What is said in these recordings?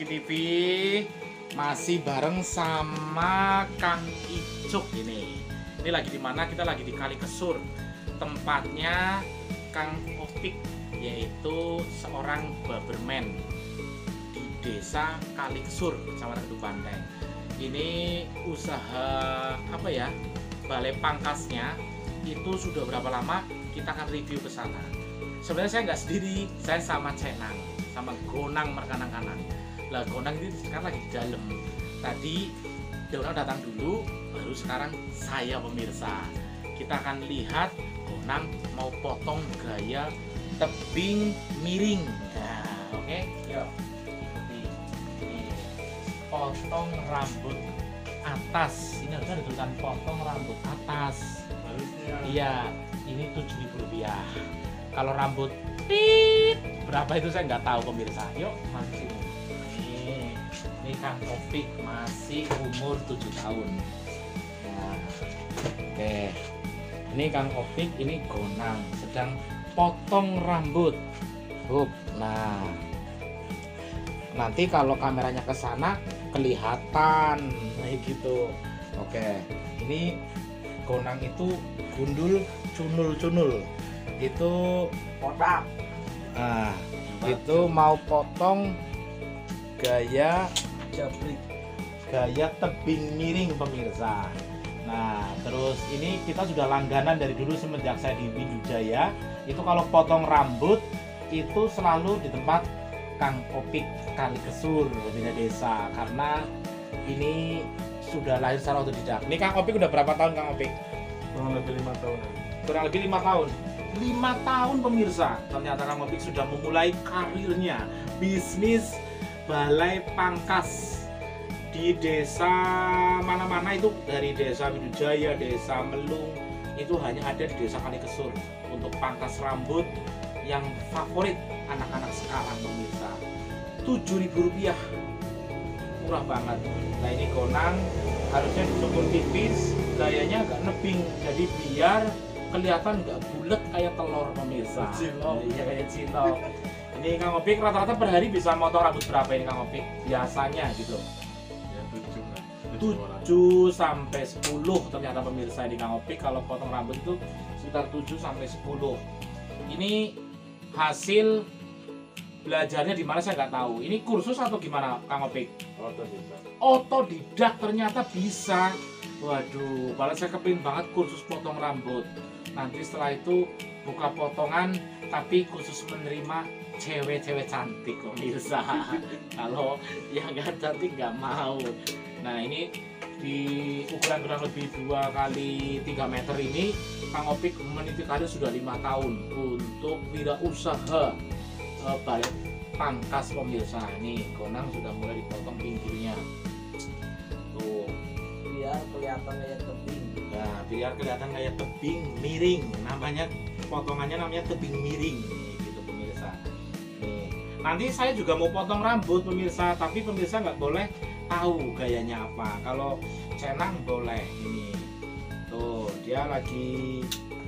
Rizky TV masih bareng sama Kang Icuk ini. Ini lagi di mana? Kita lagi di Kali Kesur. Tempatnya Kang Opik, yaitu seorang barberman di desa Kali Kesur, Kecamatan Kedung Banteng. Ini usaha apa ya? Balai pangkasnya itu sudah berapa lama? Kita akan review ke sana. Sebenarnya saya nggak sendiri, saya sama Cenang, sama Gonang Merkanang-kanang. Lah Gonang ini sekarang lagi di dalam. Tadi Gonang datang dulu, baru sekarang saya pemirsa. Kita akan lihat Gonang mau potong gaya tebing miring. Nah, oke, yuk. Ini potong rambut atas. Ini harusnya ada tulisan potong rambut atas. Harusnya. Iya, ini Rp7.000. Kalau rambut tit berapa itu saya nggak tahu pemirsa. Yuk masuk sini. Ini Kang Opik masih umur 7 tahun. Nah, oke. Ini Kang Opik, ini Gonang sedang potong rambut. Nah, nanti kalau kameranya ke sana kelihatan kayak gitu. Oke. Ini Gonang itu gundul cunul-cunul. Itu Kotak. nah, itu mau potong gaya Jabrik. gaya tebing miring pemirsa. Nah, terus ini kita sudah langganan dari dulu semenjak saya di Windu Jaya. Itu kalau potong rambut itu selalu di tempat Kang Opik Kali Kesur, Bina Desa, karena ini sudah lahir secara otodidak. Ini Kang Opik udah berapa tahun Kang Opik? Kurang lebih 5 tahun. Kurang lebih 5 tahun. 5 tahun pemirsa, ternyata Kang Opik sudah memulai karirnya bisnis balai pangkas di desa mana-mana, itu dari desa Widujaya, desa Melung, itu hanya ada di desa Kali Kesur untuk pangkas rambut yang favorit anak-anak sekarang pemirsa. Rp7.000, murah banget. Nah ini Gonang harusnya dicukur tipis, gayanya agak nebing, jadi biar kelihatan nggak bulat kayak telur pemirsa. Cilok. Iya kayak cilok. Ini Kang Opik rata-rata per hari bisa motong rambut berapa ini Kang Opik? Biasanya gitu. Ya 7 lah. 7 sampai 10 ternyata pemirsa ini Kang Opik kalau potong rambut itu sekitar 7 sampai 10. Ini hasil belajarnya di mana saya nggak tahu. Ini kursus atau gimana Kang Opik? Otodidak ternyata bisa. Waduh, malah saya kepingin banget kursus potong rambut. Nanti setelah itu buka potongan tapi khusus menerima cewek-cewek cantik pemirsa. Kalau yang nggak cantik nggak mau. Nah ini di ukuran kurang lebih 2 kali 3 meter ini Kang Opik meniti karir sudah 5 tahun untuk wirausaha balai pangkas pemirsa. Nih Gonang sudah mulai dipotong pinggirnya. Tuh. Biar kelihatan kayak tebing. Nah, biar kelihatan kayak tebing miring. Potongannya namanya tebing miring. Nih, gitu pemirsa. Nih. Nanti saya juga mau potong rambut pemirsa, tapi pemirsa nggak boleh tahu gayanya apa. Kalau Cenang boleh ini. Tuh, dia lagi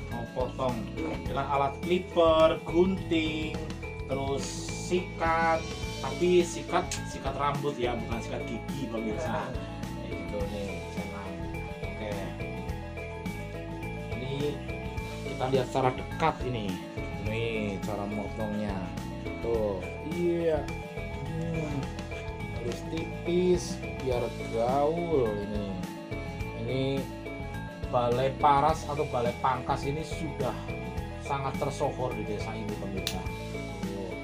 mau potong dengan alat clipper, gunting, terus sikat. Tapi sikat rambut ya, bukan sikat gigi pemirsa. Kayak gitu nih, Cenang. Oke. Ini kita lihat secara dekat ini. Nih cara motongnya. Tuh, iya. Harus tipis biar gaul ini. Ini balai paras atau balai pangkas ini sudah sangat tersohor di desa ini pemirsa. Tuh.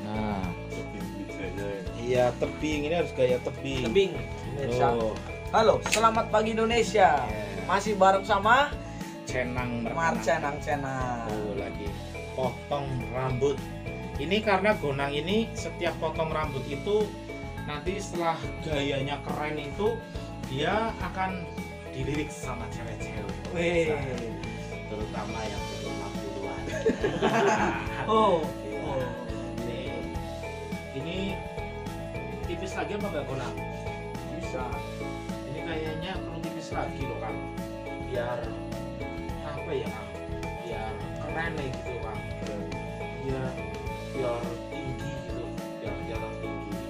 Nah, Tebing Wijaya. iya tebing, ini harus gaya tebing. Tebing. Indonesia. Tuh. Halo, selamat pagi Indonesia. Yeah. Masih bareng sama Cenang Marcenang. Tuh lagi potong rambut. Ini karena Gonang ini setiap potong rambut itu nanti setelah gayanya keren itu dia akan dilirik sama cewek-cewek. Weh. Terutama yang 50-an. Oh. Iya. Oh. Nih. Ini tipis lagi apa enggak Gonang? Bisa. Ini kayaknya perlu tipis lagi loh Kang. Biar apa ya Kang? Biar keren nih gitu Kang. Biar tinggi gitu, biar jalan tinggi.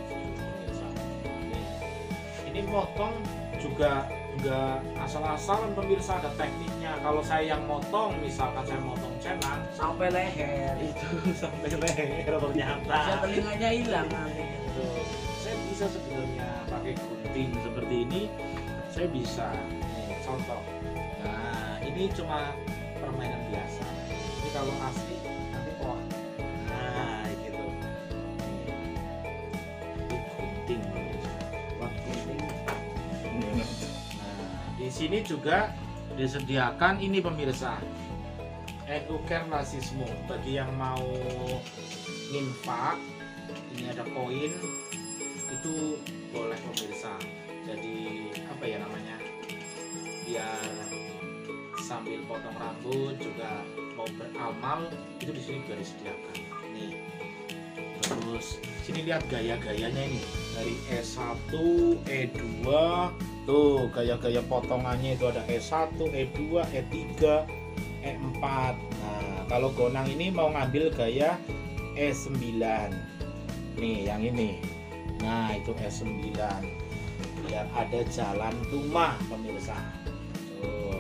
motong juga nggak asal-asalan pemirsa, ada tekniknya. Kalau saya yang motong, misalkan saya motong cenang Sampai leher. itu sampai leher ternyata. Bisa telinganya hilang nanti. Terus, saya bisa sebenarnya pakai gunting seperti ini, saya bisa. Nih, contoh. Nah, ini cuma permainan biasa. Ini kalau asli nanti wah. Nah, gitu. Nih. Ini gunting pemirsa. Buat gunting. Nah, di sini juga disediakan ini pemirsa. Eduker Lasismo bagi yang mau nginfak, ini ada koin itu boleh pemirsa. Jadi apa ya namanya? Biar sambil potong rambut juga mau beramal itu di sini juga disediakan. Nih. Terus sini lihat gaya-gayanya ini dari E1, E2, tuh gaya-gaya potongannya itu ada E1, E2, E3, E4. Nah, kalau Gonang ini mau ngambil gaya E9. Nih, yang ini. Nah, itu E9. Biar ada jalan rumah pemirsa. Tuh.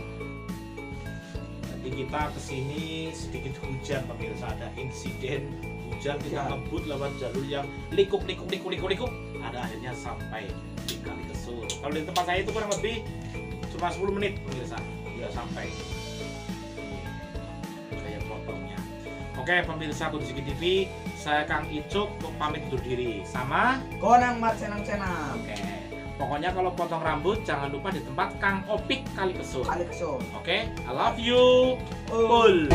Nanti kita kesini sedikit hujan pemirsa, ada insiden hujan, kita ngebut lewat jalur yang likuk. Ada akhirnya sampai di Kalikesur. Kalau di tempat saya itu kurang lebih cuma 10 menit pemirsa, udah sampai. Kayak potongnya. Oke pemirsa Kunjiki TV, saya Kang Icuk pamit undur diri sama Gonang mat senang-senang. Oke. Pokoknya kalau potong rambut jangan lupa di tempat Kang Opik Kalikesur. Kalikesur. Oke, I love you. Oh. Full.